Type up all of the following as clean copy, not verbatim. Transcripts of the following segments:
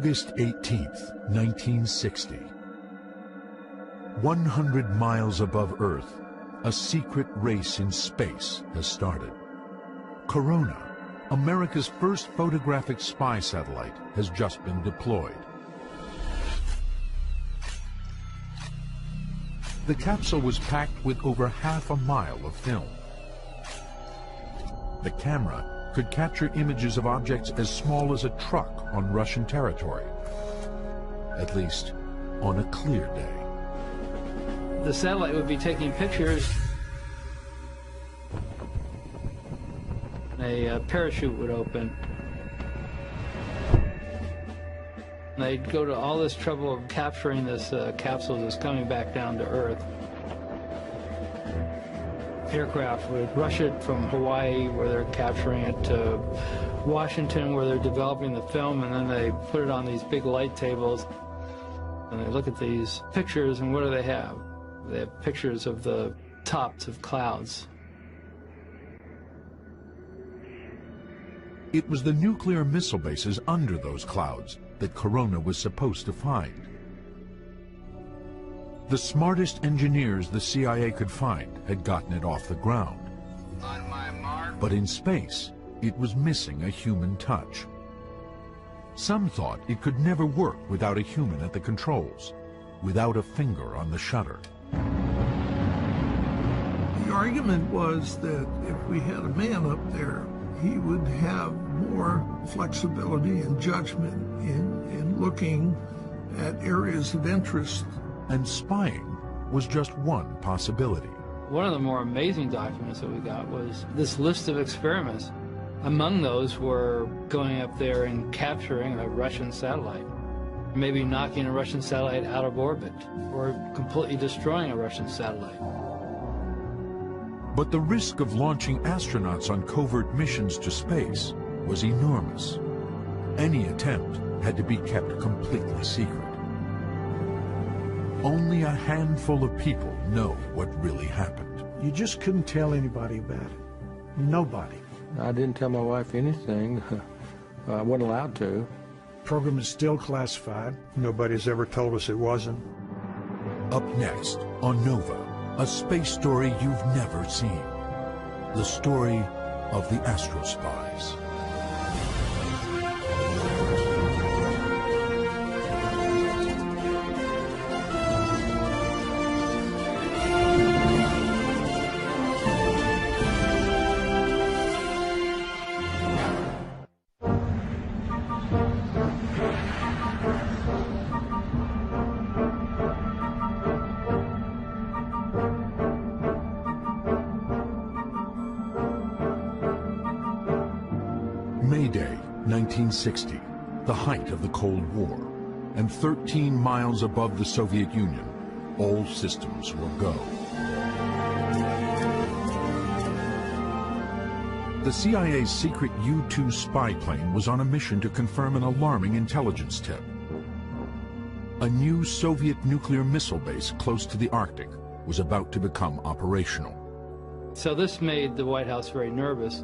August 18th, 1960. 100 miles above Earth, a secret race in space has started. Corona, America's first photographic spy satellite, has just been deployed. The capsule was packed with over half a mile of film. The camera could capture images of objects as small as a truck on Russian territory, at least on a clear day. The satellite would be taking pictures. A parachute would open. They'd go to all this trouble of capturing this capsule that's coming back down to Earth. Aircraft would rush it from Hawaii, where they're capturing it, to Washington, where they're developing the film, and then they put it on these big light tables. And they look at these pictures, and what do they have? They have pictures of the tops of clouds. It was the nuclear missile bases under those clouds that Corona was supposed to find. The smartest engineers the CIA could find had gotten it off the ground. On my mark. But in space, it was missing a human touch. Some thought it could never work without a human at the controls, without a finger on the shutter. The argument was that if we had a man up there, he would have more flexibility and judgment in looking at areas of interest. And spying was just one possibility. One of the more amazing documents that we got was this list of experiments. Among those were going up there and capturing a Russian satellite, maybe knocking a Russian satellite out of orbit, or completely destroying a Russian satellite. But the risk of launching astronauts on covert missions to space was enormous. Any attempt had to be kept completely secret. Only a handful of people know what really happened. You just couldn't tell anybody about it. Nobody. I didn't tell my wife anything. I wasn't allowed to. The program is still classified. Nobody's ever told us it wasn't. Up next on Nova, a space story you've never seen. The story of the Astro Spies. May Day, 1960, the height of the Cold War, and 13 miles above the Soviet Union, all systems were go. The CIA's secret U-2 spy plane was on a mission to confirm an alarming intelligence tip. A new Soviet nuclear missile base close to the Arctic was about to become operational. So this made the White House very nervous.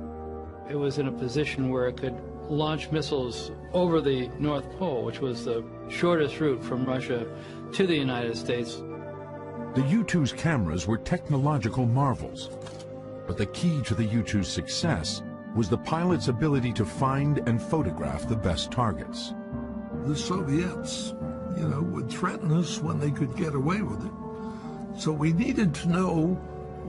It was in a position where it could launch missiles over the North Pole, which was the shortest route from Russia to the United States. The U-2's cameras were technological marvels, but the key to the U-2's success was the pilot's ability to find and photograph the best targets. The Soviets, would threaten us when they could get away with it. So we needed to know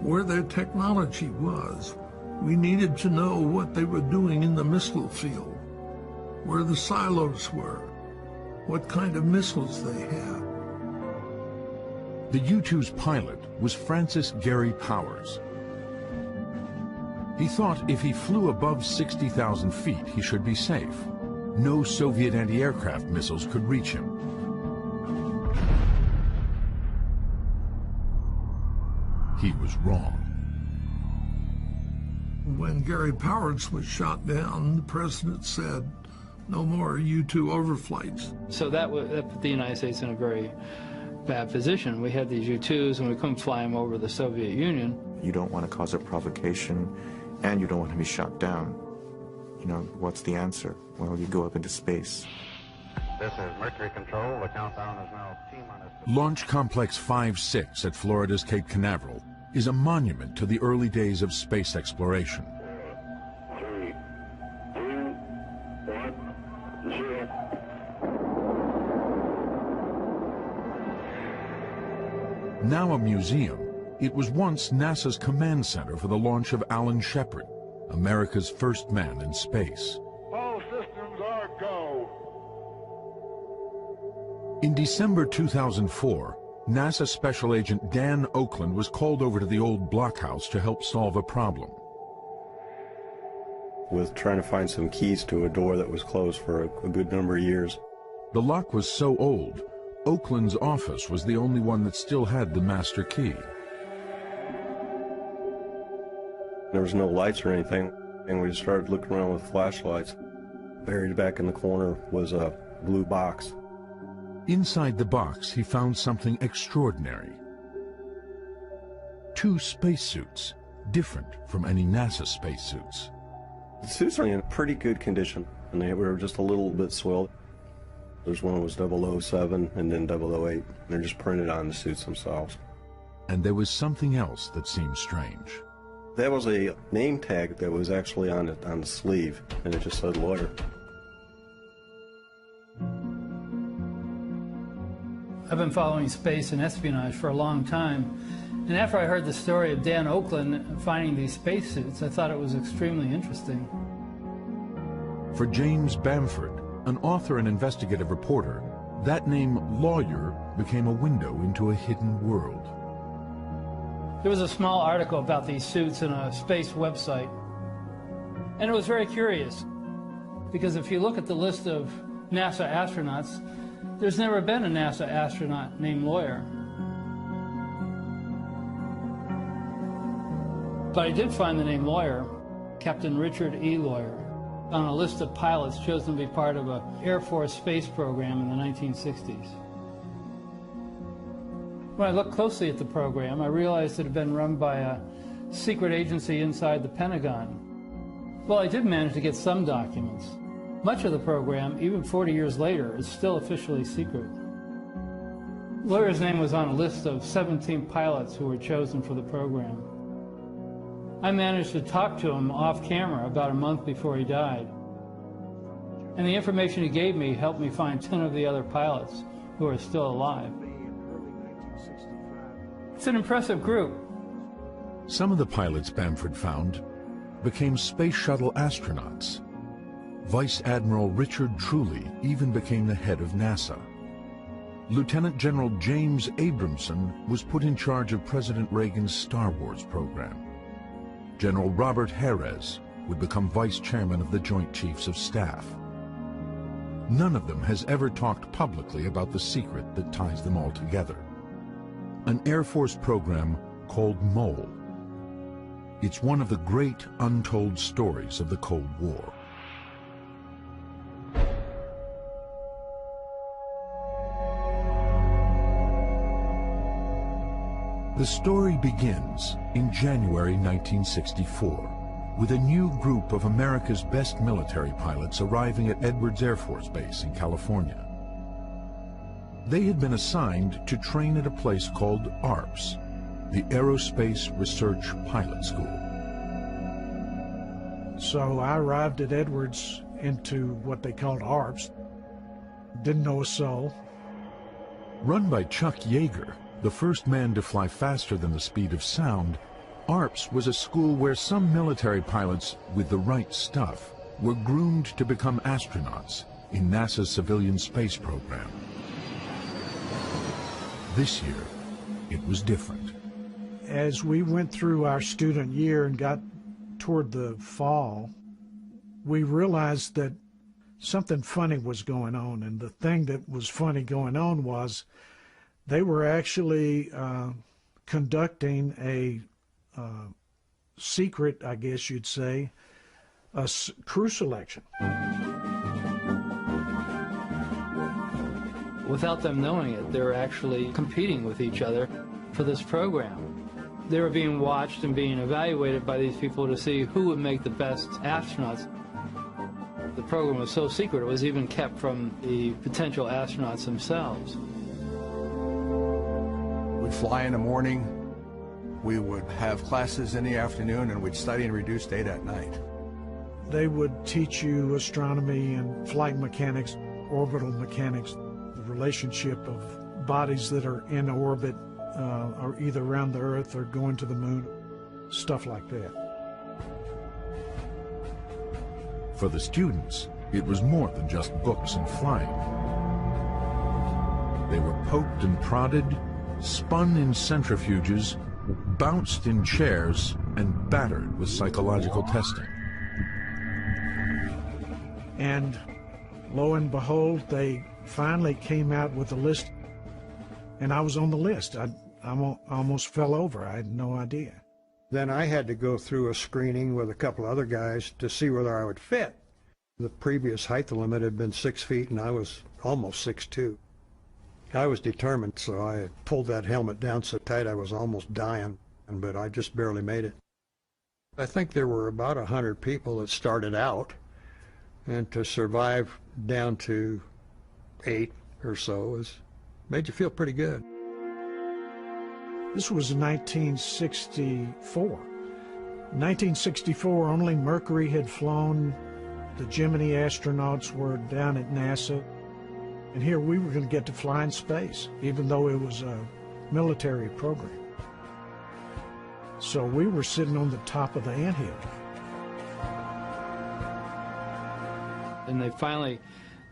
where their technology was. We needed to know what they were doing in the missile field, where the silos were, what kind of missiles they had. The U-2's pilot was Francis Gary Powers. He thought if he flew above 60,000 feet, he should be safe. No Soviet anti-aircraft missiles could reach him. He was wrong. When Gary Powers was shot down, the president said, no more U-2 overflights. So that put the United States in a very bad position. We had these U-2s and we couldn't fly them over the Soviet Union. You don't want to cause a provocation and you don't want to be shot down. What's the answer? Well, you go up into space. This is Mercury Control. The countdown is now T-minus. Launch Complex 5-6 at Florida's Cape Canaveral is a monument to the early days of space exploration. 3, 2, 1, 0. Now a museum, it was once NASA's command center for the launch of Alan Shepard, America's first man in space. All systems are go. In December 2004, NASA Special Agent Dan Oakland was called over to the old blockhouse to help solve a problem. With trying to find some keys to a door that was closed for a good number of years. The lock was so old, Oakland's office was the only one that still had the master key. There was no lights or anything, and we started looking around with flashlights. Buried back in the corner was a blue box. Inside the box, he found something extraordinary. 2 spacesuits, different from any NASA spacesuits. The suits are in pretty good condition, and they were just a little bit soiled. There's one that was 007 and then 008. And they're just printed on the suits themselves. And there was something else that seemed strange. That was a name tag that was actually on the sleeve, and it just said lawyer. I've been following space and espionage for a long time, and after I heard the story of Dan Oakland finding these spacesuits, I thought it was extremely interesting. For James Bamford, an author and investigative reporter, that name lawyer became a window into a hidden world. There was a small article about these suits in a space website, and it was very curious, because if you look at the list of NASA astronauts, there's never been a NASA astronaut named Lawyer. But I did find the name Lawyer, Captain Richard E. Lawyer, on a list of pilots chosen to be part of an Air Force space program in the 1960s. When I looked closely at the program, I realized it had been run by a secret agency inside the Pentagon. Well, I did manage to get some documents. Much of the program, even 40 years later, is still officially secret. Lawyer's name was on a list of 17 pilots who were chosen for the program. I managed to talk to him off camera about a month before he died. And the information he gave me helped me find 10 of the other pilots who are still alive. It's an impressive group. Some of the pilots Bamford found became space shuttle astronauts. Vice Admiral Richard Truly even became the head of NASA. Lieutenant General James Abramson was put in charge of President Reagan's Star Wars program. General Robert Harris would become vice chairman of the Joint Chiefs of Staff. None of them has ever talked publicly about the secret that ties them all together. An Air Force program called Mole. It's one of the great untold stories of the Cold War. The story begins in January 1964 with a new group of America's best military pilots arriving at Edwards Air Force Base in California. They had been assigned to train at a place called ARPS, the Aerospace Research Pilot School. So I arrived at Edwards into what they called ARPS. Didn't know a soul. Run by Chuck Yeager, the first man to fly faster than the speed of sound, ARPS was a school where some military pilots with the right stuff were groomed to become astronauts in NASA's civilian space program. This year, it was different. As we went through our student year and got toward the fall, we realized that something funny was going on, and the thing that was funny going on was they were actually conducting a secret, I guess you'd say, a crew selection. Without them knowing it, they were actually competing with each other for this program. They were being watched and being evaluated by these people to see who would make the best astronauts. The program was so secret it was even kept from the potential astronauts themselves. We'd fly in the morning, we would have classes in the afternoon, and we'd study and reduce data at night. They would teach you astronomy and flight mechanics, orbital mechanics, the relationship of bodies that are in orbit, or either around the Earth or going to the moon, stuff like that. For the students, it was more than just books and flying. They were poked and prodded, spun in centrifuges, bounced in chairs, and battered with psychological testing. And lo and behold, they finally came out with a list, and I was on the list. I almost fell over. I had no idea. Then I had to go through a screening with a couple other guys to see whether I would fit. The previous height limit had been 6 feet, and I was almost 6'2". I was determined, so I pulled that helmet down so tight I was almost dying, but I just barely made it. I think there were about 100 people that started out, and to survive down to 8 or so made you feel pretty good. This was 1964. 1964, only Mercury had flown. The Gemini astronauts were down at NASA. And here we were going to get to fly in space, even though it was a military program. So we were sitting on the top of the anthill. And they finally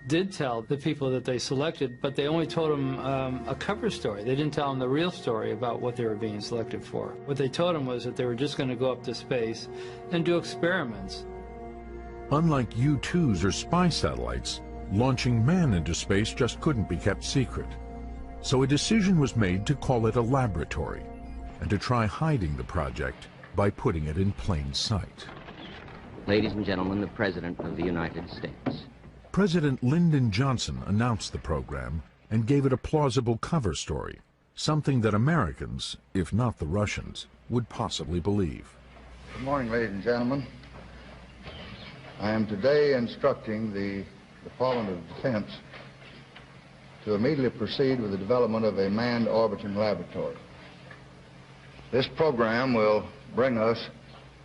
did tell the people that they selected, but they only told them a cover story. They didn't tell them the real story about what they were being selected for. What they told them was that they were just going to go up to space and do experiments. Unlike U-2s or spy satellites, launching man into space just couldn't be kept secret. So a decision was made to call it a laboratory and to try hiding the project by putting it in plain sight. Ladies and gentlemen, the President of the United States. President Lyndon Johnson announced the program and gave it a plausible cover story, something that Americans, if not the Russians, would possibly believe. Good morning, ladies and gentlemen. I am today instructing the Department of Defense to immediately proceed with the development of a manned orbiting laboratory. This program will bring us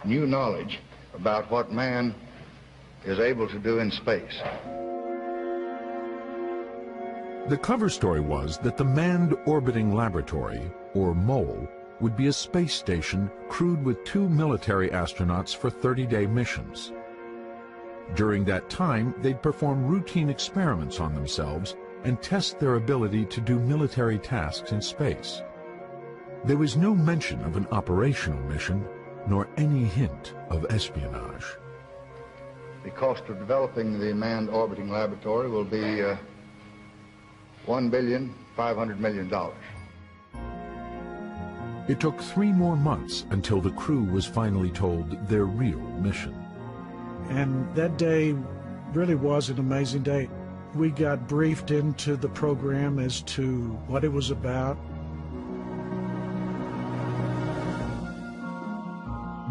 new knowledge about what man is able to do in space. The cover story was that the Manned Orbiting Laboratory, or MOLE, would be a space station crewed with 2 military astronauts for 30-day missions. During that time, they'd perform routine experiments on themselves and test their ability to do military tasks in space. There was no mention of an operational mission, nor any hint of espionage. The cost of developing the manned orbiting laboratory will be $1.5 billion. It took 3 more months until the crew was finally told their real mission. And that day really was an amazing day. We got briefed into the program as to what it was about.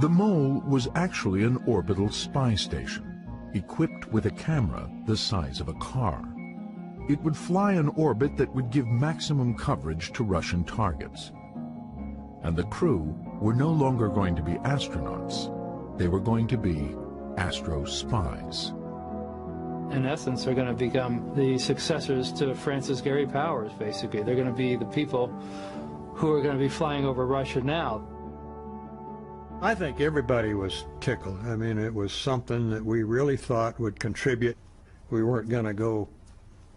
The MOLE was actually an orbital spy station, equipped with a camera the size of a car. It would fly an orbit that would give maximum coverage to Russian targets. And the crew were no longer going to be astronauts. They were going to be astro spies. In essence, they're going to become the successors to Francis Gary Powers, basically. They're going to be the people who are going to be flying over Russia now. I think everybody was tickled. I mean, it was something that we really thought would contribute. We weren't going to go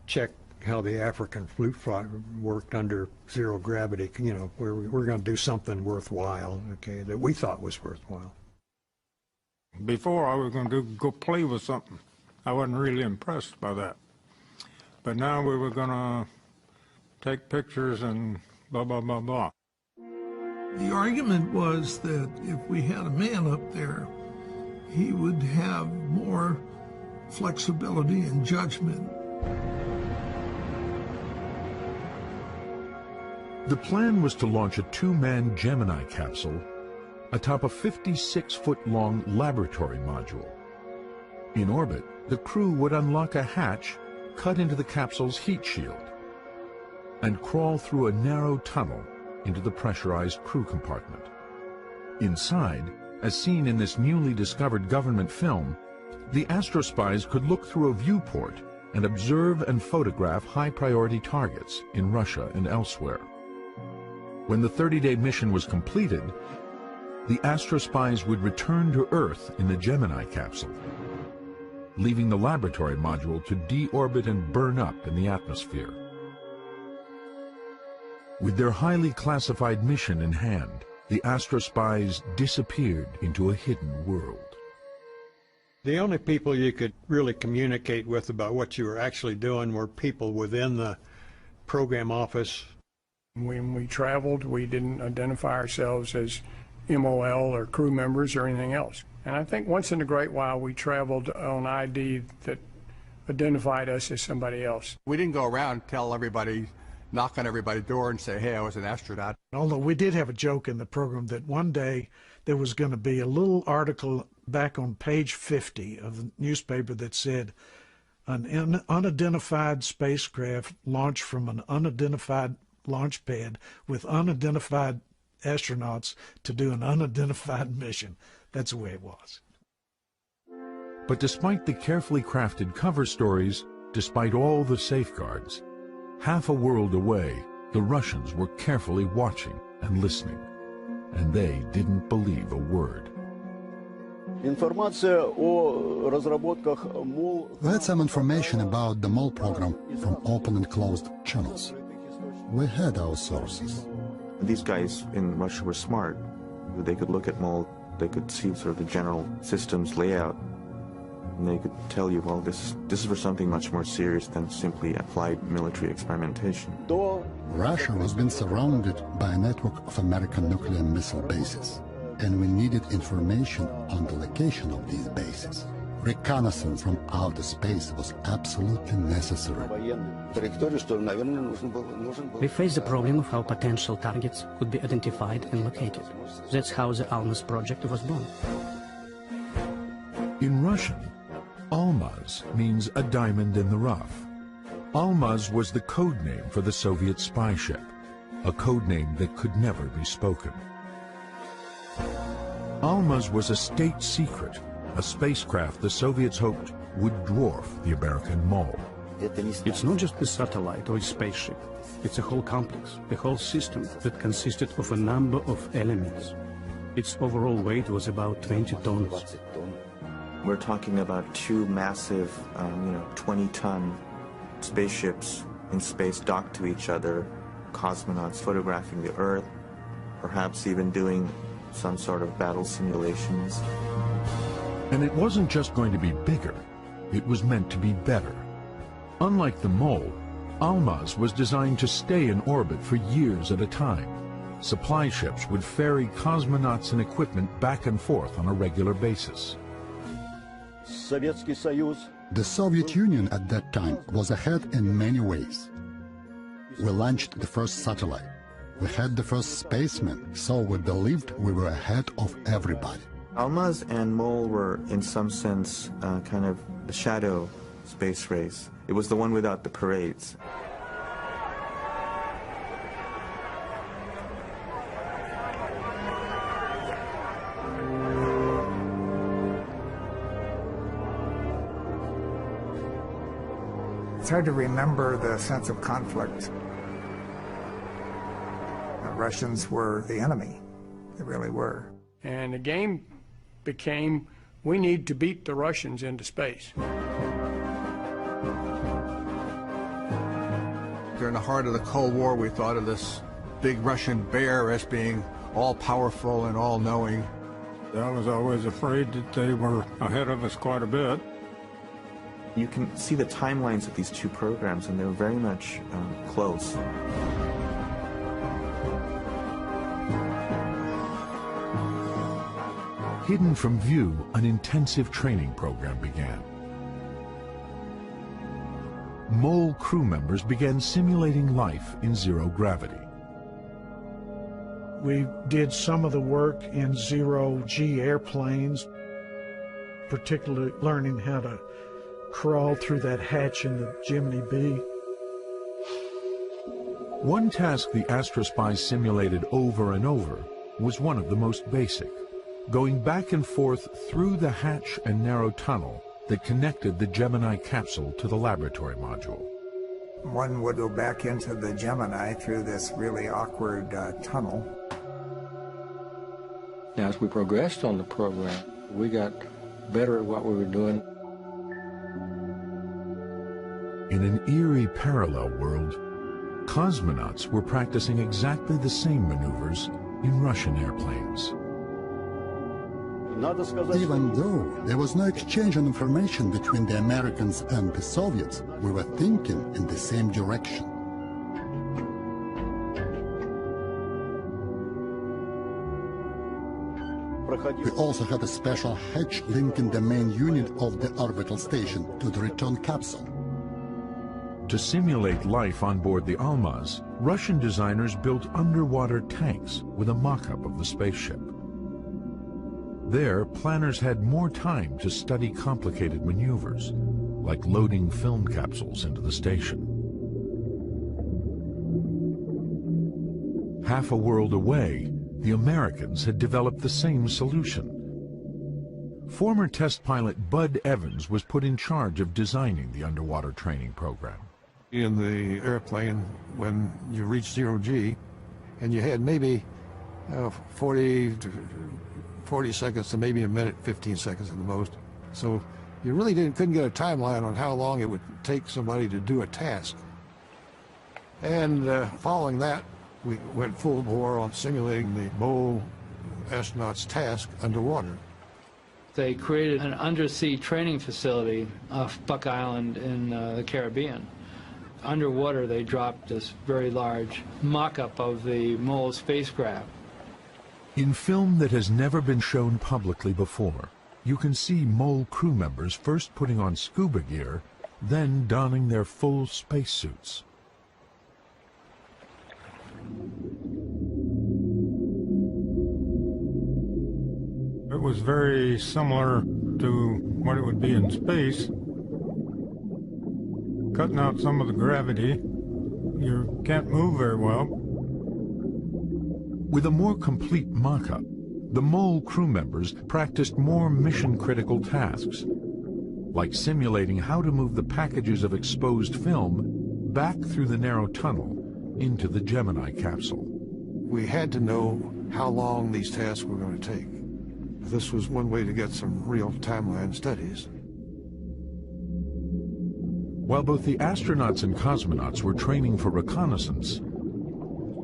check how the African flute fly worked under zero gravity. You know, we're going to do something worthwhile, okay, that we thought was worthwhile. Before, I was going to go play with something. I wasn't really impressed by that. But now we were going to take pictures and blah, blah, blah, blah. The argument was that if we had a man up there, he would have more flexibility and judgment. The plan was to launch a 2-man Gemini capsule atop a 56-foot-long laboratory module. In orbit, the crew would unlock a hatch cut into the capsule's heat shield and crawl through a narrow tunnel into the pressurized crew compartment. Inside, as seen in this newly discovered government film, the astrospies could look through a viewport and observe and photograph high-priority targets in Russia and elsewhere. When the 30-day mission was completed, the astrospies would return to Earth in the Gemini capsule, leaving the laboratory module to deorbit and burn up in the atmosphere. With their highly classified mission in hand, the astrospies disappeared into a hidden world. The only people you could really communicate with about what you were actually doing were people within the program office. When we traveled, we didn't identify ourselves as MOL or crew members or anything else. And I think once in a great while we traveled on ID that identified us as somebody else. We didn't go around and tell everybody, knock on everybody's door and say, hey, I was an astronaut. Although we did have a joke in the program that one day there was going to be a little article back on page 50 of the newspaper that said, an unidentified spacecraft launched from an unidentified launch pad with unidentified astronauts to do an unidentified mission. That's the way it was. But despite the carefully crafted cover stories, despite all the safeguards, half a world away, the Russians were carefully watching and listening, and they didn't believe a word. We had some information about the MOL program from open and closed channels. We had our sources. These guys in Russia were smart. They could look at MOL, they could see sort of the general systems layout, and they could tell you, well, this is for something much more serious than simply applied military experimentation. Russia was being surrounded by a network of American nuclear missile bases, and we needed information on the location of these bases. Reconnaissance from outer space was absolutely necessary. We faced the problem of how potential targets could be identified and located. That's how the ALMAS project was born. In Russian, Almaz means a diamond in the rough. Almaz was the code name for the Soviet spy ship, a code name that could never be spoken. Almaz was a state secret, a spacecraft the Soviets hoped would dwarf the American MOL. It's not just a satellite or a spaceship. It's a whole complex, a whole system that consisted of a number of elements. Its overall weight was about 20 tons. We're talking about two massive, 20-ton spaceships in space docked to each other, cosmonauts photographing the Earth, perhaps even doing some sort of battle simulations. And it wasn't just going to be bigger, it was meant to be better. Unlike the MOL, Almaz was designed to stay in orbit for years at a time. Supply ships would ferry cosmonauts and equipment back and forth on a regular basis. The Soviet Union at that time was ahead in many ways. We launched the first satellite. We had the first spaceman, so we believed we were ahead of everybody. Almaz and MOL were, in some sense, kind of the shadow space race. It was the one without the parades. It's hard to remember the sense of conflict. The Russians were the enemy. They really were. And the game became, we need to beat the Russians into space. During the heart of the Cold War, we thought of this big Russian bear as being all-powerful and all-knowing. I was always afraid that they were ahead of us quite a bit. You can see the timelines of these two programs, and they're very much close. Hidden from view, an intensive training program began. MOL crew members began simulating life in zero gravity. We did some of the work in zero-G airplanes, particularly learning how to crawl through that hatch in the Gemini B. One task the astrospies simulated over and over was one of the most basic, going back and forth through the hatch and narrow tunnel that connected the Gemini capsule to the laboratory module. One would go back into the Gemini through this really awkward tunnel. Now, as we progressed on the program, we got better at what we were doing. In an eerie parallel world, cosmonauts were practicing exactly the same maneuvers in Russian airplanes. Even though there was no exchange of information between the Americans and the Soviets, we were thinking in the same direction. We also had a special hatch linking the main unit of the orbital station to the return capsule. To simulate life on board the Almaz, Russian designers built underwater tanks with a mock-up of the spaceship. There, planners had more time to study complicated maneuvers, like loading film capsules into the station. Half a world away, the Americans had developed the same solution. Former test pilot Bud Evans was put in charge of designing the underwater training program. In the airplane, when you reach 0G, and you had maybe 40 seconds to maybe a minute, 15 seconds at the most. So you really couldn't get a timeline on how long it would take somebody to do a task. And following that, we went full bore on simulating the Mole astronauts' task underwater. They created an undersea training facility off Buck Island in the Caribbean. Underwater, they dropped this very large mock-up of the Mole spacecraft. In film that has never been shown publicly before, you can see Mole crew members first putting on scuba gear, then donning their full spacesuits. It was very similar to what it would be in space. Cutting out some of the gravity, you can't move very well. With a more complete mock-up, the Mole crew members practiced more mission-critical tasks, like simulating how to move the packages of exposed film back through the narrow tunnel into the Gemini capsule. We had to know how long these tasks were going to take. This was one way to get some real timeline studies. While both the astronauts and cosmonauts were training for reconnaissance,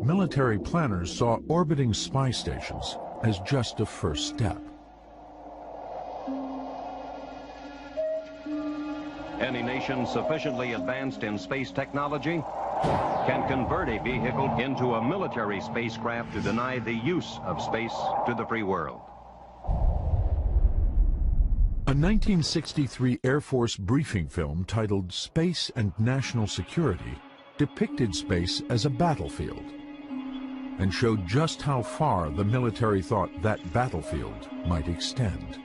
military planners saw orbiting spy stations as just a first step. Any nation sufficiently advanced in space technology can convert a vehicle into a military spacecraft to deny the use of space to the free world. A 1963 Air Force briefing film titled Space and National Security depicted space as a battlefield and showed just how far the military thought that battlefield might extend.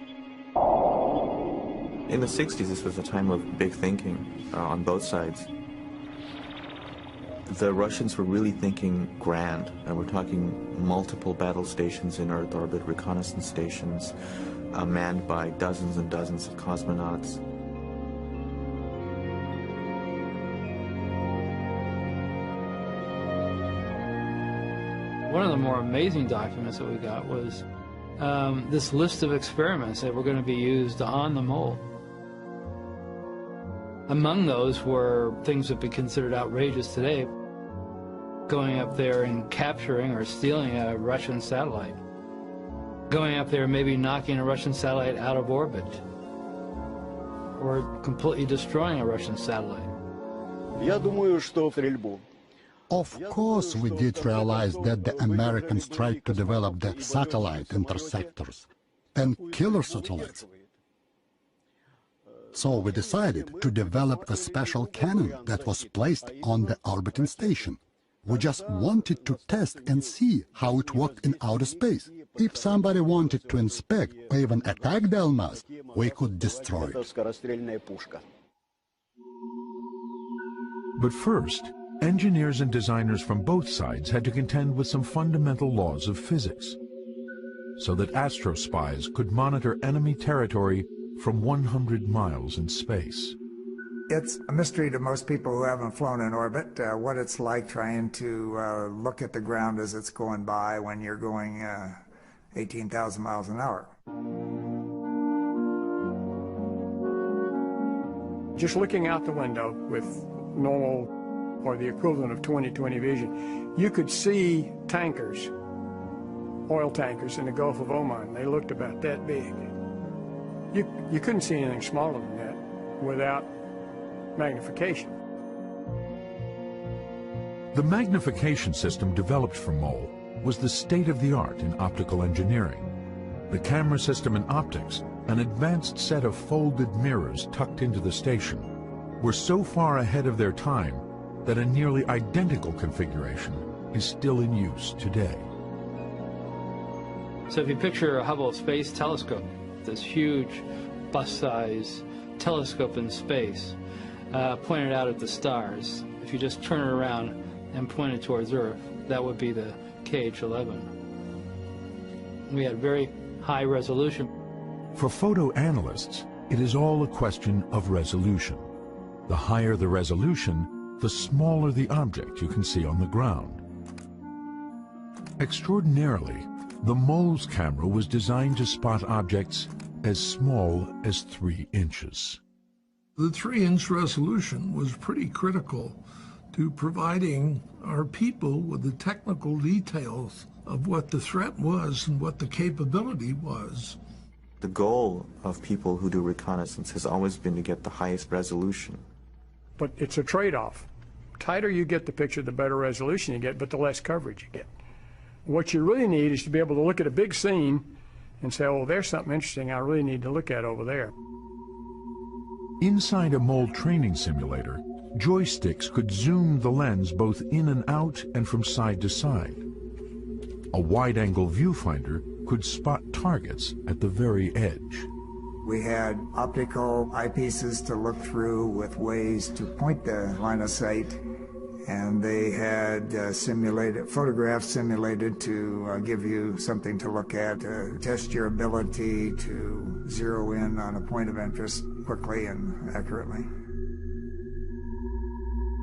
In the 60s, this was a time of big thinking on both sides. The Russians were really thinking grand, and we're talking multiple battle stations in Earth orbit, reconnaissance stations, manned by dozens and dozens of cosmonauts. One of the more amazing documents that we got was this list of experiments that were going to be used on the Mole. Among those were things that would be considered outrageous today. Going up there and capturing or stealing a Russian satellite. Going up there, maybe knocking a Russian satellite out of orbit. Or completely destroying a Russian satellite. Of course, we did realize that the Americans tried to develop the satellite interceptors and killer satellites. So we decided to develop a special cannon that was placed on the orbiting station. We just wanted to test and see how it worked in outer space. If somebody wanted to inspect or even attack the Almaz, we could destroy it. But first, engineers and designers from both sides had to contend with some fundamental laws of physics, so that astrospies could monitor enemy territory from 100 miles in space. It's a mystery to most people who haven't flown in orbit, what it's like trying to look at the ground as it's going by when you're going 18,000 miles an hour. Just looking out the window with normal or the equivalent of 20/20 vision, you could see tankers, oil tankers in the Gulf of Oman. They looked about that big. You couldn't see anything smaller than that without magnification. The magnification system developed for MOL was the state-of-the-art in optical engineering. The camera system and optics, an advanced set of folded mirrors tucked into the station, were so far ahead of their time that a nearly identical configuration is still in use today. So if you picture a Hubble Space Telescope, this huge bus-size telescope in space, pointed out at the stars, if you just turn it around and point it towards Earth, that would be the KH-11. We had very high resolution. For photo analysts, it is all a question of resolution. The higher the resolution, the smaller the object you can see on the ground. Extraordinarily, the MOL's camera was designed to spot objects as small as 3 inches. The 3-inch resolution was pretty critical to providing our people with the technical details of what the threat was and what the capability was. The goal of people who do reconnaissance has always been to get the highest resolution. But it's a trade-off. Tighter you get the picture, the better resolution you get, but the less coverage you get. What you really need is to be able to look at a big scene and say, oh, there's something interesting I really need to look at over there. Inside a MOL training simulator, joysticks could zoom the lens both in and out and from side to side. A wide-angle viewfinder could spot targets at the very edge. We had optical eyepieces to look through with ways to point the line of sight, and they had photographs simulated to give you something to look at, to test your ability to zero in on a point of interest quickly and accurately.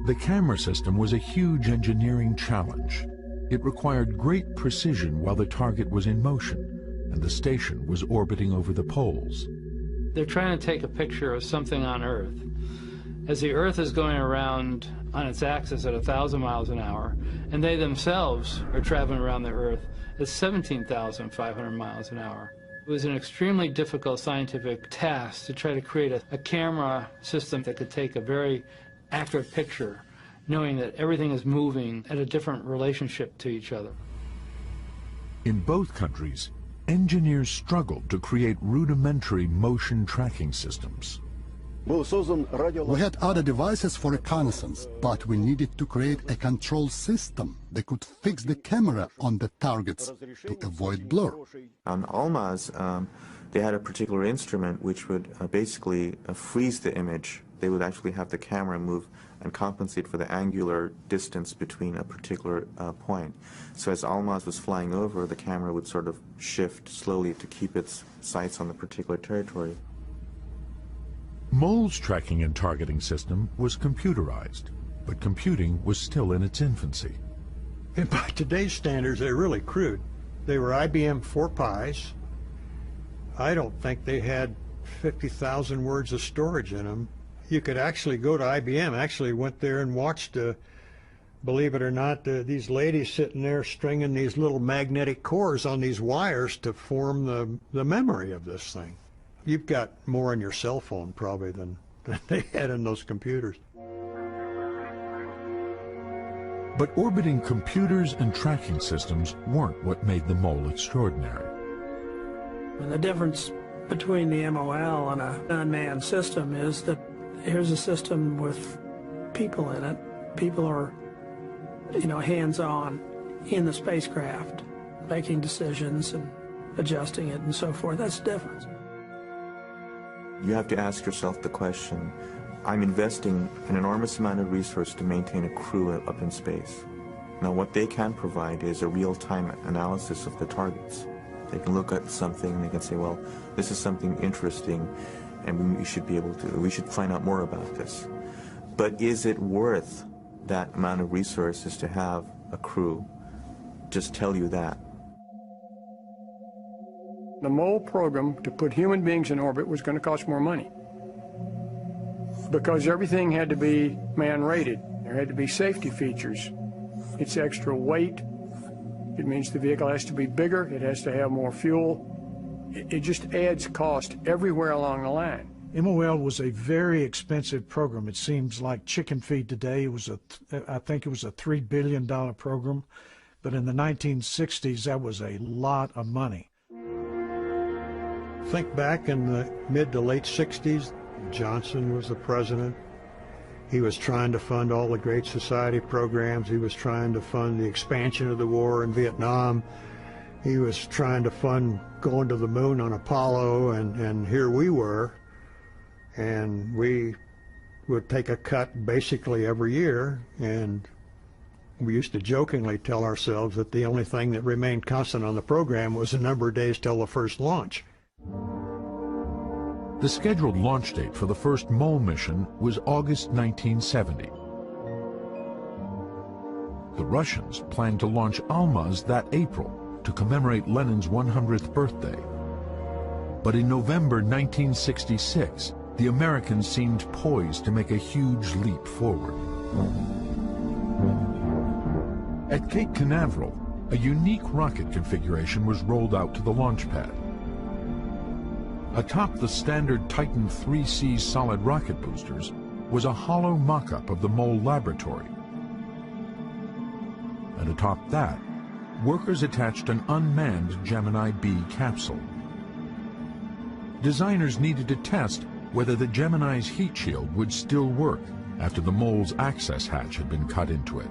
The camera system was a huge engineering challenge. It required great precision while the target was in motion and the station was orbiting over the poles. They're trying to take a picture of something on Earth. As the Earth is going around on its axis at 1,000 miles an hour, and they themselves are traveling around the Earth at 17,500 miles an hour. It was an extremely difficult scientific task to try to create a camera system that could take a very accurate picture, knowing that everything is moving at a different relationship to each other. In both countries, engineers struggled to create rudimentary motion tracking systems. We had other devices for reconnaissance, but we needed to create a control system that could fix the camera on the targets to avoid blur. On Almaz, they had a particular instrument which would basically freeze the image. They would actually have the camera move and compensate for the angular distance between a particular point. So as Almaz was flying over, the camera would sort of shift slowly to keep its sights on the particular territory. MOL's tracking and targeting system was computerized, but computing was still in its infancy. And by today's standards, they're really crude. They were IBM 4Pis. I don't think they had 50,000 words of storage in them. You could actually go to IBM, actually went there and watched, believe it or not, these ladies sitting there stringing these little magnetic cores on these wires to form the memory of this thing. You've got more on your cell phone probably than they had in those computers. But orbiting computers and tracking systems weren't what made the MOL extraordinary. The difference between the MOL and an unmanned system is that here's a system with people in it. People are, hands-on in the spacecraft, making decisions and adjusting it and so forth. That's the difference. You have to ask yourself the question, I'm investing an enormous amount of resource to maintain a crew up in space. Now what they can provide is a real-time analysis of the targets. They can look at something and they can say, well, this is something interesting and we should find out more about this. But is it worth that amount of resources to have a crew just tell you that? The MOLE program to put human beings in orbit was going to cost more money because everything had to be man-rated. There had to be safety features. It's extra weight. It means the vehicle has to be bigger. It has to have more fuel. It just adds cost everywhere along the line. MOL was a very expensive program. It seems like chicken feed today. It was I think it was a $3 billion program, but in the 1960s, that was a lot of money. Think back in the mid to late 60s, Johnson was the president. He was trying to fund all the Great Society programs. He was trying to fund the expansion of the war in Vietnam. He was trying to fund going to the moon on Apollo, and here we were. And we would take a cut basically every year, and we used to jokingly tell ourselves that the only thing that remained constant on the program was the number of days till the first launch. The scheduled launch date for the first MOLE mission was August 1970. The Russians planned to launch Almaz that April to commemorate Lenin's 100th birthday. But in November 1966, the Americans seemed poised to make a huge leap forward. At Cape Canaveral, a unique rocket configuration was rolled out to the launch pad. Atop the standard Titan 3C solid rocket boosters was a hollow mock-up of the MOLE laboratory. And atop that, workers attached an unmanned Gemini B capsule. Designers needed to test whether the Gemini's heat shield would still work after the MOLE's access hatch had been cut into it.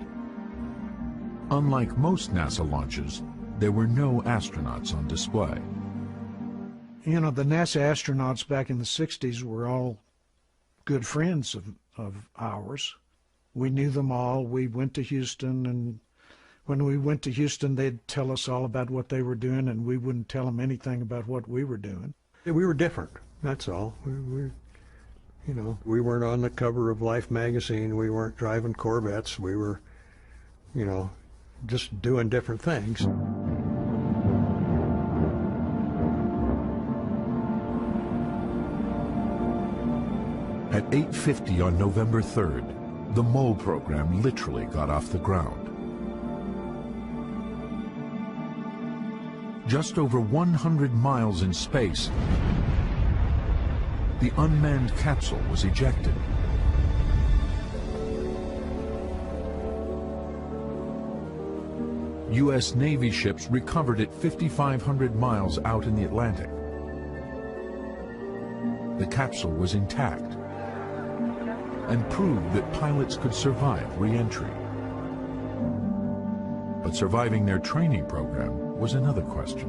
Unlike most NASA launches, there were no astronauts on display. You know, the NASA astronauts back in the 60s were all good friends of ours. We knew them all. We went to Houston, and when we went to Houston, they'd tell us all about what they were doing, and we wouldn't tell them anything about what we were doing. We were different, that's all. We weren't on the cover of Life magazine. We weren't driving Corvettes. We were, just doing different things. At 8:50 on November 3rd, the MOLE program literally got off the ground. Just over 100 miles in space, the unmanned capsule was ejected. U.S. Navy ships recovered it 5,500 miles out in the Atlantic. The capsule was intact and proved that pilots could survive re-entry. But surviving their training program was another question.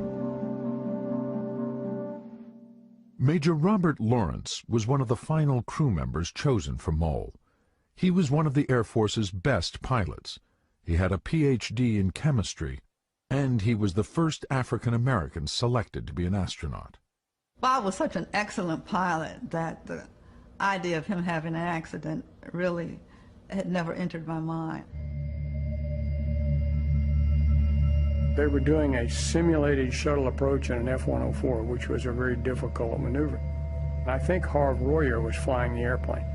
Major Robert Lawrence was one of the final crew members chosen for MOLE. He was one of the Air Force's best pilots. He had a Ph.D. in chemistry, and he was the first African-American selected to be an astronaut. Bob was such an excellent pilot that the idea of him having an accident really had never entered my mind. They were doing a simulated shuttle approach in an F-104, which was a very difficult maneuver. I think Harv Royer was flying the airplane.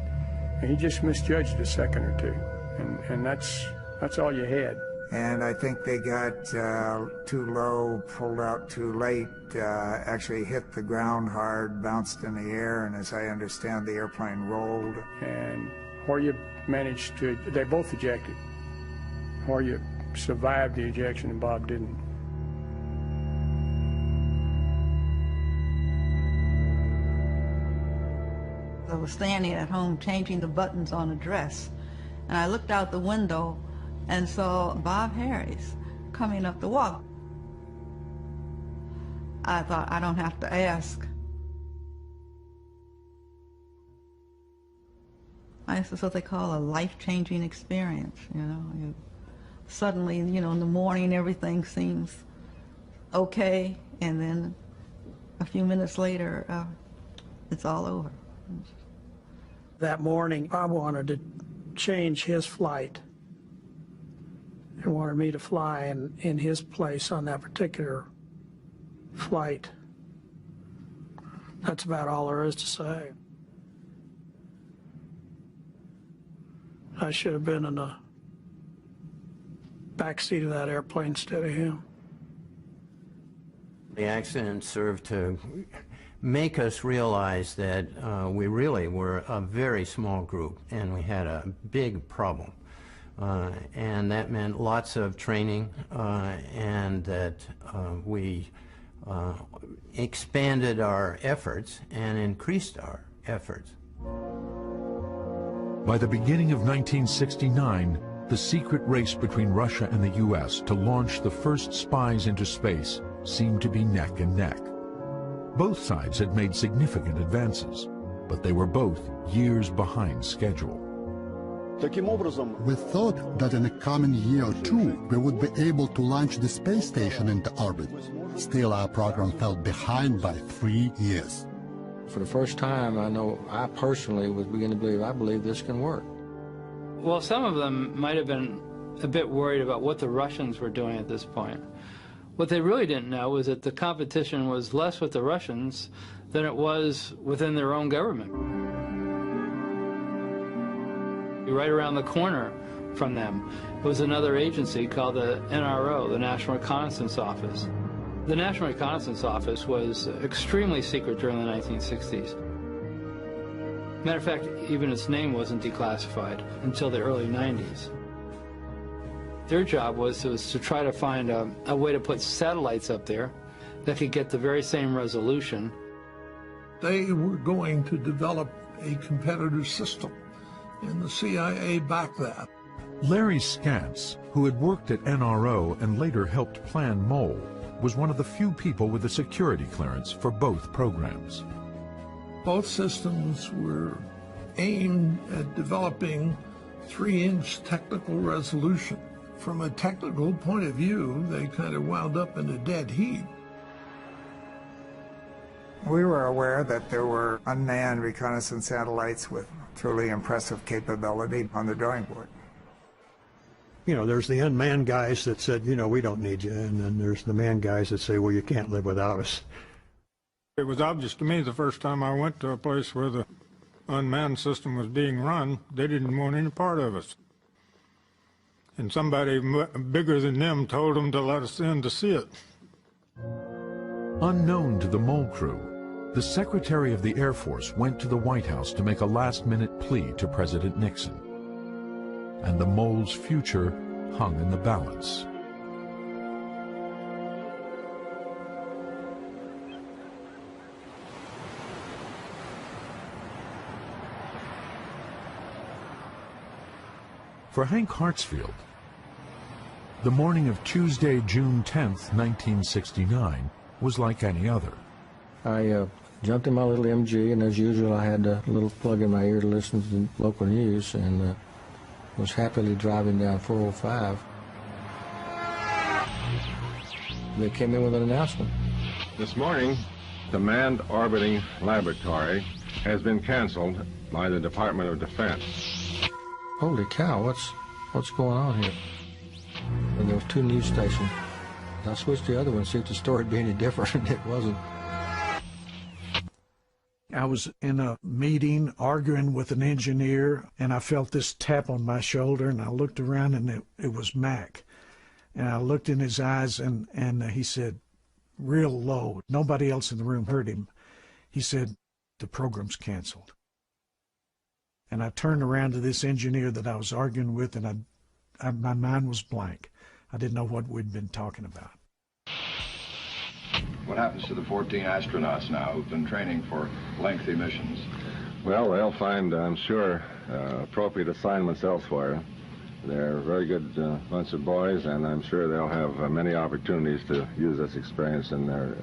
And he just misjudged a second or two, and that's all you had. And I think they got too low, pulled out too late, actually hit the ground hard, bounced in the air, and as I understand, the airplane rolled. And Royer managed to, they both ejected. Royer survived the ejection and Bob didn't. I was standing at home changing the buttons on a dress, and I looked out the window and saw Bob Harris coming up the walk. I thought, I don't have to ask. This is what they call a life-changing experience, you know. Suddenly, you know, in the morning everything seems okay, and then a few minutes later, it's all over. That morning, Bob wanted to change his flight. He wanted me to fly in his place on that particular flight. That's about all there is to say. I should have been in the back seat of that airplane instead of him. The accident served to make us realize that we really were a very small group and we had a big problem. And that meant lots of training and that we expanded our efforts and increased our efforts. By the beginning of 1969, the secret race between Russia and the U.S. to launch the first spies into space seemed to be neck and neck. Both sides had made significant advances, but they were both years behind schedule. We thought that in a coming year or two, we would be able to launch the space station into orbit. Still, our program fell behind by 3 years. For the first time, I personally was beginning to believe, I believe this can work. Well, some of them might have been a bit worried about what the Russians were doing at this point. What they really didn't know was that the competition was less with the Russians than it was within their own government. Right around the corner from them was another agency called the NRO, the National Reconnaissance Office. The National Reconnaissance Office was extremely secret during the 1960s. Matter of fact, even its name wasn't declassified until the early 90s. Their job was to try to find a way to put satellites up there that could get the very same resolution. They were going to develop a competitive system, and the CIA backed that. Larry Scantz, who had worked at NRO and later helped plan MOLE, was one of the few people with a security clearance for both programs. Both systems were aimed at developing 3-inch technical resolution. From a technical point of view, they kind of wound up in a dead heat. We were aware that there were unmanned reconnaissance satellites with truly impressive capability on the drawing board. You know, there's the unmanned guys that said, you know, we don't need you, and then there's the manned guys that say, well, you can't live without us. It was obvious to me the first time I went to a place where the unmanned system was being run, they didn't want any part of us. And somebody bigger than them told them to let us in to see it. Unknown to the MOLE crew, the Secretary of the Air Force went to the White House to make a last-minute plea to President Nixon. And the MOLE's future hung in the balance. For Hank Hartsfield, the morning of Tuesday, June 10th, 1969, was like any other. I jumped in my little MG, and as usual, I had a little plug in my ear to listen to the local news, and was happily driving down 405. They came in with an announcement. This morning, the Manned Orbiting Laboratory has been canceled by the Department of Defense. Holy cow, what's going on here? And there was 2 news stations. I switched the other one to see if the story would be any different, and it wasn't. I was in a meeting arguing with an engineer, and I felt this tap on my shoulder, and I looked around, and it was Mac. And I looked in his eyes, and he said, real low, nobody else in the room heard him, he said, the program's canceled. And I turned around to this engineer that I was arguing with, and my mind was blank. I didn't know what we'd been talking about. What happens to the 14 astronauts now who've been training for lengthy missions? Well, they'll find, I'm sure, appropriate assignments elsewhere. They're a very good bunch of boys, and I'm sure they'll have many opportunities to use this experience in their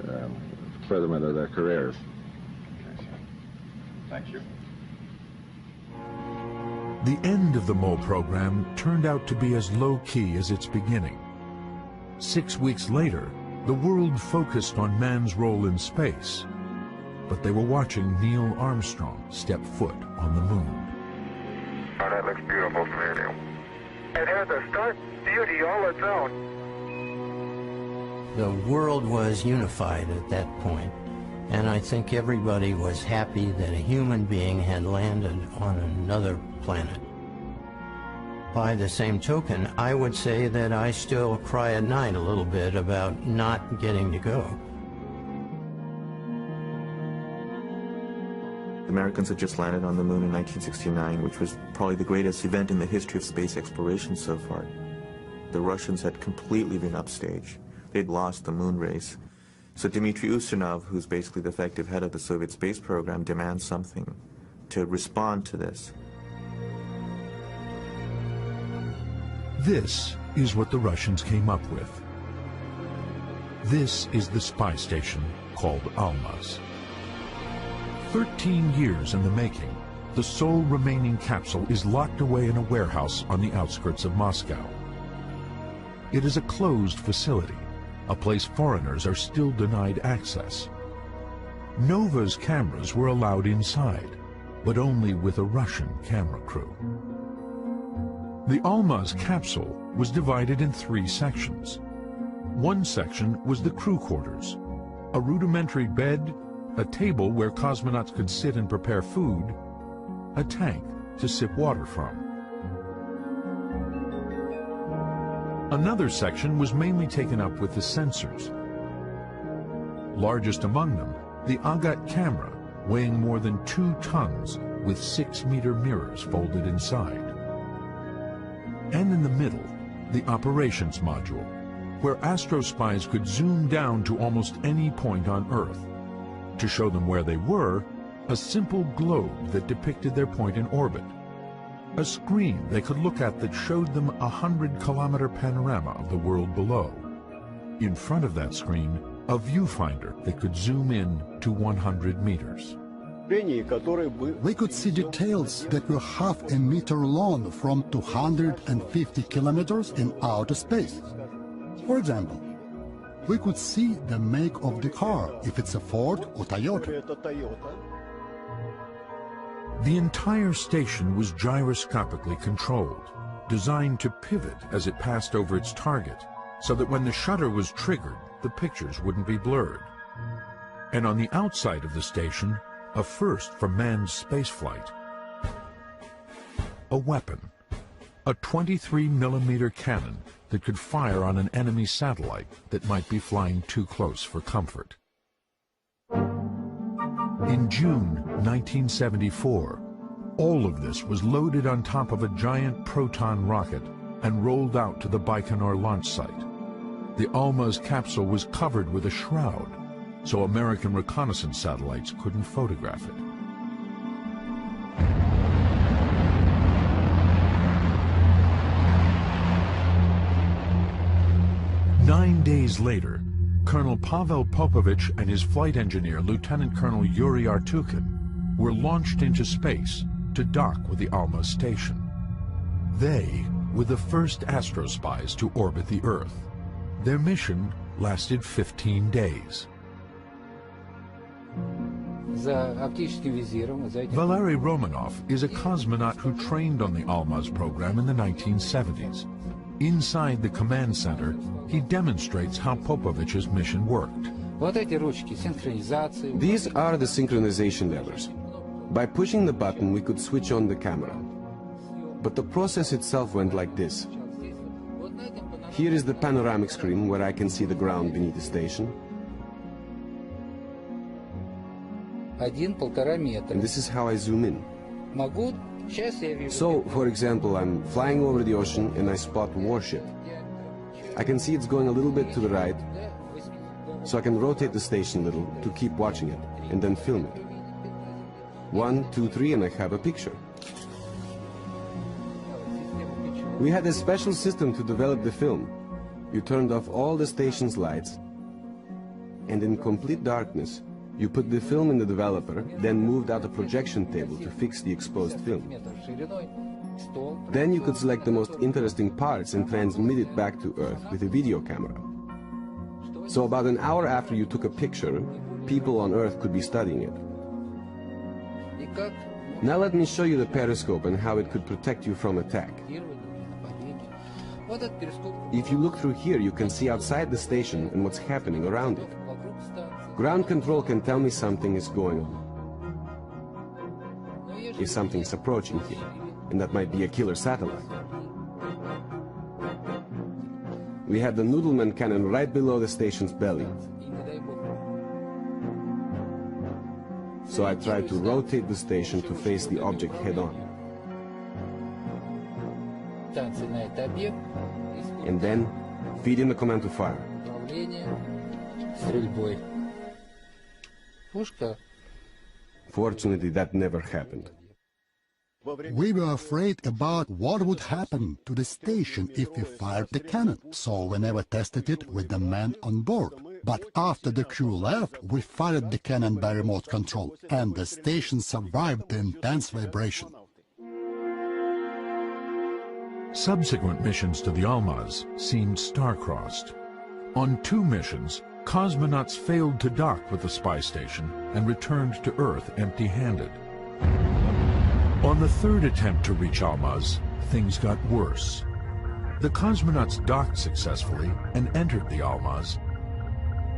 furtherment of their careers. Thank you. The end of the MOL program turned out to be as low-key as its beginning. 6 weeks later, the world focused on man's role in space, but they were watching Neil Armstrong step foot on the moon. Oh, that looks beautiful from here, Neil. It has a stark beauty all its own. The world was unified at that point, and I think everybody was happy that a human being had landed on another planet. By the same token, I would say that I still cry at night a little bit about not getting to go. The Americans had just landed on the moon in 1969, which was probably the greatest event in the history of space exploration so far. The Russians had completely been upstaged. They'd lost the moon race. So Dmitry Ustinov, who's basically the effective head of the Soviet space program, demands something to respond to this. This is what the Russians came up with. This is the spy station called Almaz. 13 years in the making, the sole remaining capsule is locked away in a warehouse on the outskirts of Moscow. It is a closed facility, a place foreigners are still denied access. Nova's cameras were allowed inside, but only with a Russian camera crew. The Almaz capsule was divided in 3 sections. One section was the crew quarters, a rudimentary bed, a table where cosmonauts could sit and prepare food, a tank to sip water from. Another section was mainly taken up with the sensors. Largest among them, the Agat camera, weighing more than 2 tons with 6-meter mirrors folded inside. And in the middle, the operations module, where astrospies could zoom down to almost any point on Earth. To show them where they were, a simple globe that depicted their point in orbit. A screen they could look at that showed them a 100-kilometer panorama of the world below. In front of that screen, a viewfinder that could zoom in to 100 meters. We could see details that were half a meter long from 250 kilometers in outer space. For example, we could see the make of the car, if it's a Ford or Toyota. The entire station was gyroscopically controlled, designed to pivot as it passed over its target, so that when the shutter was triggered, the pictures wouldn't be blurred. And on the outside of the station, a first for manned spaceflight. A weapon, a 23-millimeter cannon that could fire on an enemy satellite that might be flying too close for comfort. In June 1974, all of this was loaded on top of a giant Proton rocket and rolled out to the Baikonur launch site. The Almaz capsule was covered with a shroud, so American reconnaissance satellites couldn't photograph it. Nine days later, Colonel Pavel Popovich and his flight engineer, Lieutenant Colonel Yuri Artukin, were launched into space to dock with the Almaz station. They were the first astrospies to orbit the Earth. Their mission lasted 15 days. Valery Romanov is a cosmonaut who trained on the Almaz program in the 1970s. Inside the command center, he demonstrates how Popovich's mission worked. These are the synchronization levers. By pushing the button, we could switch on the camera. But the process itself went like this. Here is the panoramic screen where I can see the ground beneath the station. And this is how I zoom in. So, for example, I'm flying over the ocean and I spot a warship. I can see it's going a little bit to the right, so I can rotate the station a little to keep watching it and then film it. 1, 2, 3, and I have a picture. We had a special system to develop the film. You turned off all the station's lights, and in complete darkness, you put the film in the developer, then moved out a projection table to fix the exposed film. Then you could select the most interesting parts and transmit it back to Earth with a video camera. So about an hour after you took a picture, people on Earth could be studying it. Now let me show you the periscope and how it could protect you from attack. If you look through here, you can see outside the station and what's happening around it. Ground control can tell me something is going on. If something's approaching here, and that might be a killer satellite. We have the Noodleman cannon right below the station's belly. So I tried to rotate the station to face the object head-on. And then feed in the command to fire. Fortunately, that never happened. We were afraid about what would happen to the station if we fired the cannon, so we never tested it with the men on board. But after the crew left, we fired the cannon by remote control, and the station survived the intense vibration. Subsequent missions to the Almaz seemed star-crossed. On 2 missions, cosmonauts failed to dock with the spy station and returned to Earth empty-handed. On the 3rd attempt to reach Almaz, things got worse. The cosmonauts docked successfully and entered the Almaz.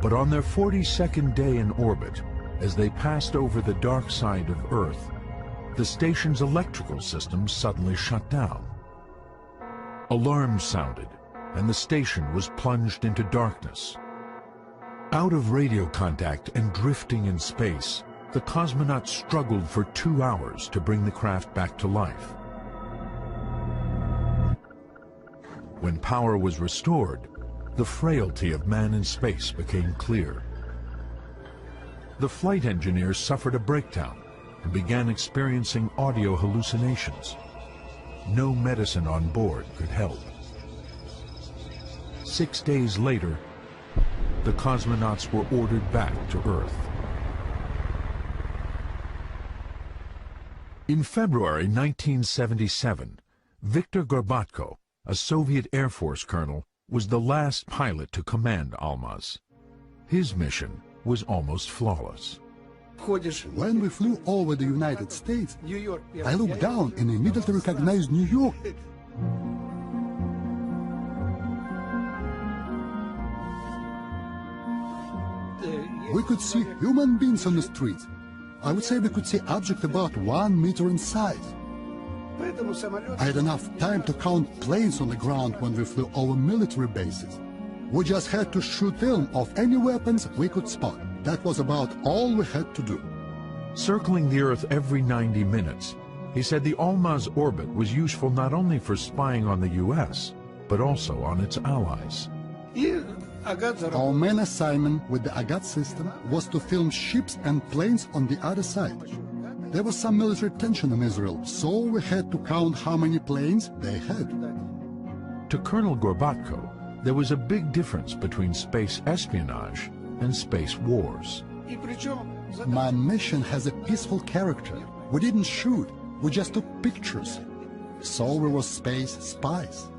But on their 42nd day in orbit, as they passed over the dark side of Earth, the station's electrical system suddenly shut down. Alarms sounded, and the station was plunged into darkness. Out of radio contact and drifting in space, the cosmonauts struggled for 2 hours to bring the craft back to life. When power was restored, the frailty of man in space became clear. The flight engineers suffered a breakdown and began experiencing audio hallucinations. No medicine on board could help. 6 days later, the cosmonauts were ordered back to Earth. In February 1977, Viktor Gorbatko, a Soviet Air Force colonel, was the last pilot to command Almaz. His mission was almost flawless. When we flew over the United States, I looked down and immediately recognized New York. We could see human beings on the streets. I would say we could see objects about 1 meter in size. I had enough time to count planes on the ground when we flew over military bases. We just had to shoot film of any weapons we could spot. That was about all we had to do. Circling the Earth every 90 minutes, he said the Almaz orbit was useful not only for spying on the U.S., but also on its allies. Our main assignment with the Agat system was to film ships and planes on the other side. There was some military tension in Israel, so we had to count how many planes they had. To Colonel Gorbatko, there was a big difference between space espionage and space wars. My mission has a peaceful character. We didn't shoot, we just took pictures. So we were space spies.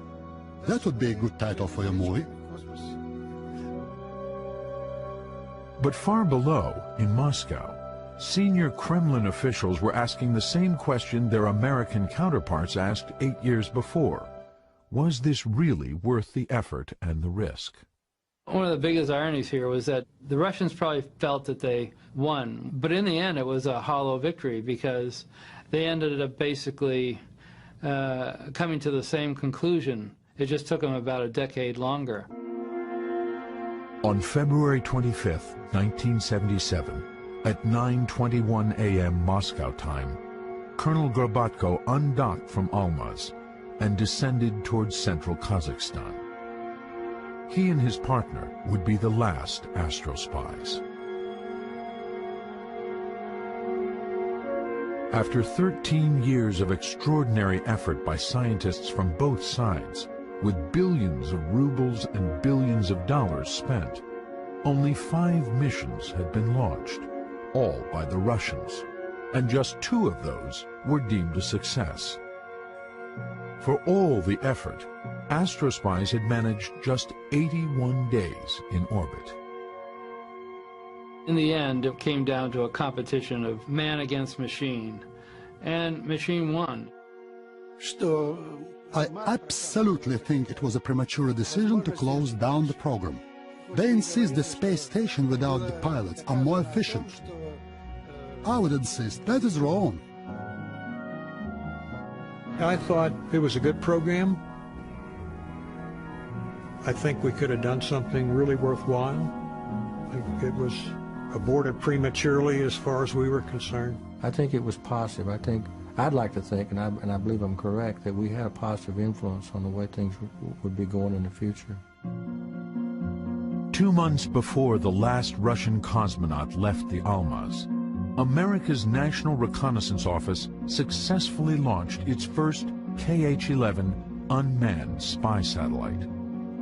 That would be a good title for a movie. But far below, in Moscow, senior Kremlin officials were asking the same question their American counterparts asked 8 years before. Was this really worth the effort and the risk? One of the biggest ironies here was that the Russians probably felt that they won, but in the end it was a hollow victory because they ended up basically coming to the same conclusion. It just took them about a decade longer. On February 25, 1977, at 9:21 a.m. Moscow time, Colonel Gorbatko undocked from Almaz and descended towards central Kazakhstan. He and his partner would be the last astro spies. After 13 years of extraordinary effort by scientists from both sides, with billions of rubles and billions of dollars spent, only 5 missions had been launched, all by the Russians, and just 2 of those were deemed a success. For all the effort, Astrospies had managed just 81 days in orbit. In the end, it came down to a competition of man against machine, and machine won. I absolutely think it was a premature decision to close down the program. They insist the space station without the pilots are more efficient. I would insist that is wrong. I thought it was a good program. I think we could have done something really worthwhile. It was aborted prematurely as far as we were concerned. I think it was positive. I'd like to think, and I believe I'm correct, that we had a positive influence on the way things would be going in the future. 2 months before the last Russian cosmonaut left the Almaz, America's National Reconnaissance Office successfully launched its first KH-11 unmanned spy satellite.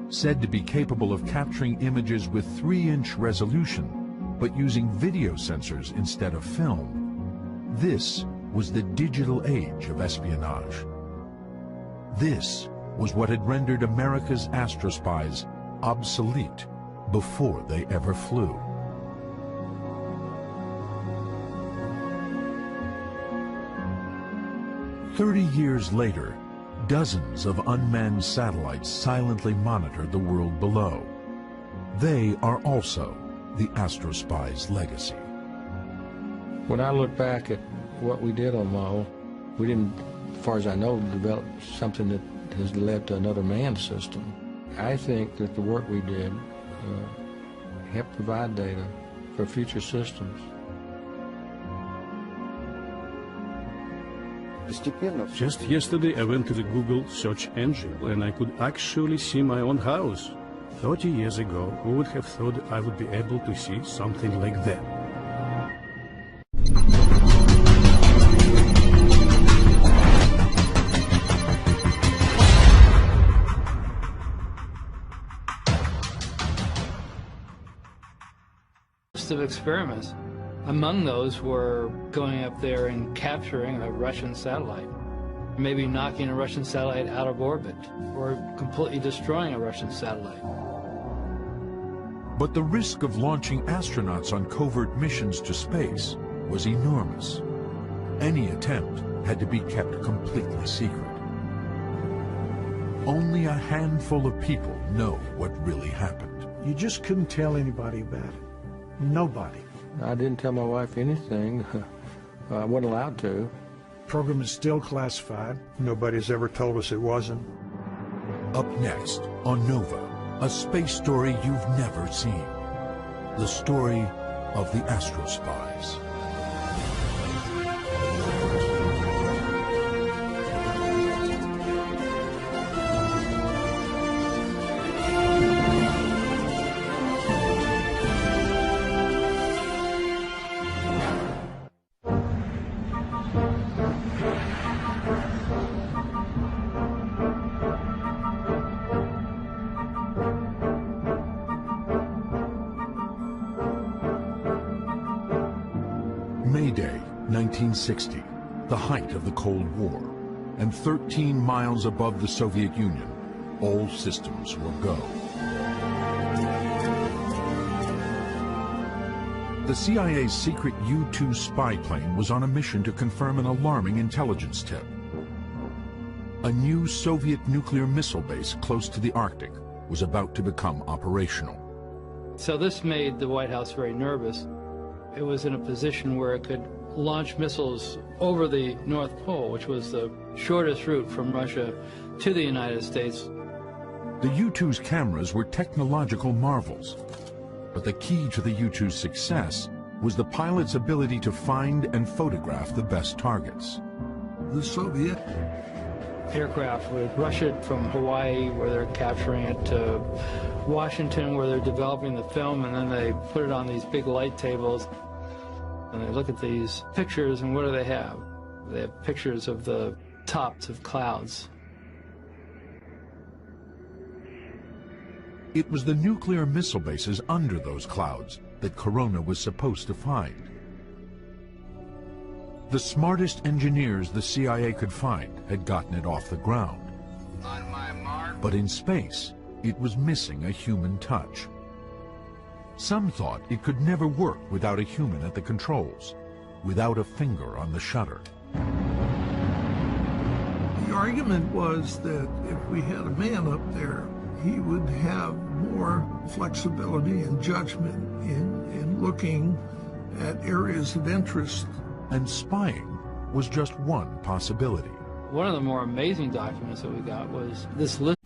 Said to be capable of capturing images with 3-inch resolution, but using video sensors instead of film. This was the digital age of espionage. This was what had rendered America's astrospies obsolete before they ever flew. "30 years later, dozens of unmanned satellites silently monitor the world below. They are also the astrospy's legacy. When I look back at what we did on Mo, we didn't, as far as I know, develop something that has led to another manned system. I think that the work we did helped provide data for future systems. Just yesterday I went to the Google search engine and I could actually see my own house. 30 years ago, who would have thought I would be able to see something like that? Of experiments. Among those were going up there and capturing a Russian satellite, maybe knocking a Russian satellite out of orbit, or completely destroying a Russian satellite. But the risk of launching astronauts on covert missions to space was enormous. Any attempt had to be kept completely secret. Only a handful of people know what really happened. You just couldn't tell anybody about it. Nobody. I didn't tell my wife anything. I wasn't allowed to. Program is still classified. Nobody's ever told us it wasn't. Up next on Nova, a space story you've never seen. The story of the astrospies. May Day, 1960, the height of the Cold War, and 13 miles above the Soviet Union, all systems were go. The CIA's secret U-2 spy plane was on a mission to confirm an alarming intelligence tip. A new Soviet nuclear missile base close to the Arctic was about to become operational. So this made the White House very nervous. It was in a position where it could launch missiles over the North Pole, which was the shortest route from Russia to the United States. The U-2's cameras were technological marvels, but the key to the U-2's success was the pilot's ability to find and photograph the best targets. The Soviet aircraft would rush it from Hawaii, where they're capturing it, to Washington, where they're developing the film, and then they put it on these big light tables. And they look at these pictures, and what do they have? They have pictures of the tops of clouds. It was the nuclear missile bases under those clouds that Corona was supposed to find. The smartest engineers the CIA could find had gotten it off the ground. But in space, it was missing a human touch. Some thought it could never work without a human at the controls, without a finger on the shutter. The argument was that if we had a man up there, he would have more flexibility and judgment in looking at areas of interest. And spying was just one possibility. One of the more amazing documents that we got was this list.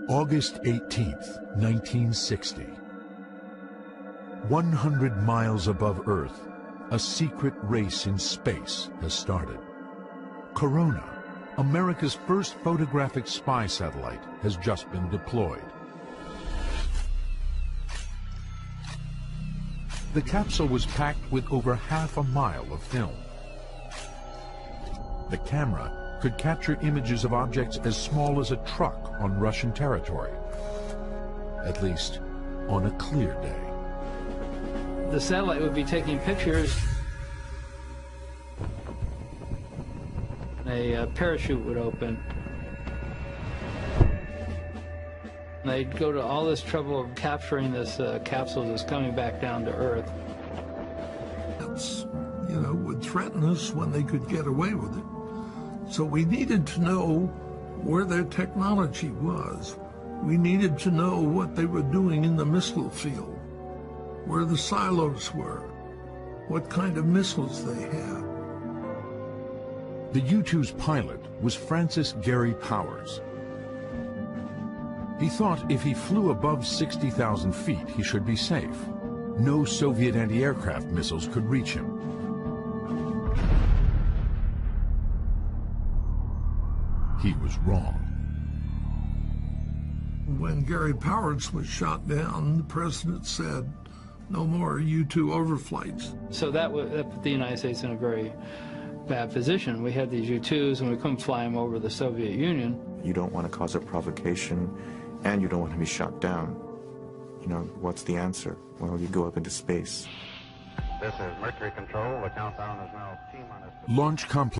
August 18th, 1960. 100 miles above Earth, a secret race in space has started. Corona, America's first photographic spy satellite, has just been deployed. The capsule was packed with over half a mile of film. The camera could capture images of objects as small as a truck on Russian territory, at least on a clear day. The satellite would be taking pictures. A parachute would open. They'd go to all this trouble of capturing this capsule that's coming back down to Earth. That's, would threaten us when they could get away with it. So we needed to know where their technology was. We needed to know what they were doing in the missile field, where the silos were, what kind of missiles they had. The U-2's pilot was Francis Gary Powers. He thought if he flew above 60,000 feet, he should be safe. No Soviet anti-aircraft missiles could reach him. He was wrong. When Gary Powers was shot down, the president said, no more U-2 overflights. So that put the United States in a very bad position. We had these U-2s and we couldn't fly them over the Soviet Union. You don't want to cause a provocation and you don't want to be shot down. What's the answer? Well, you go up into space. This is Mercury Control. The countdown is now T-minus. Launch complex.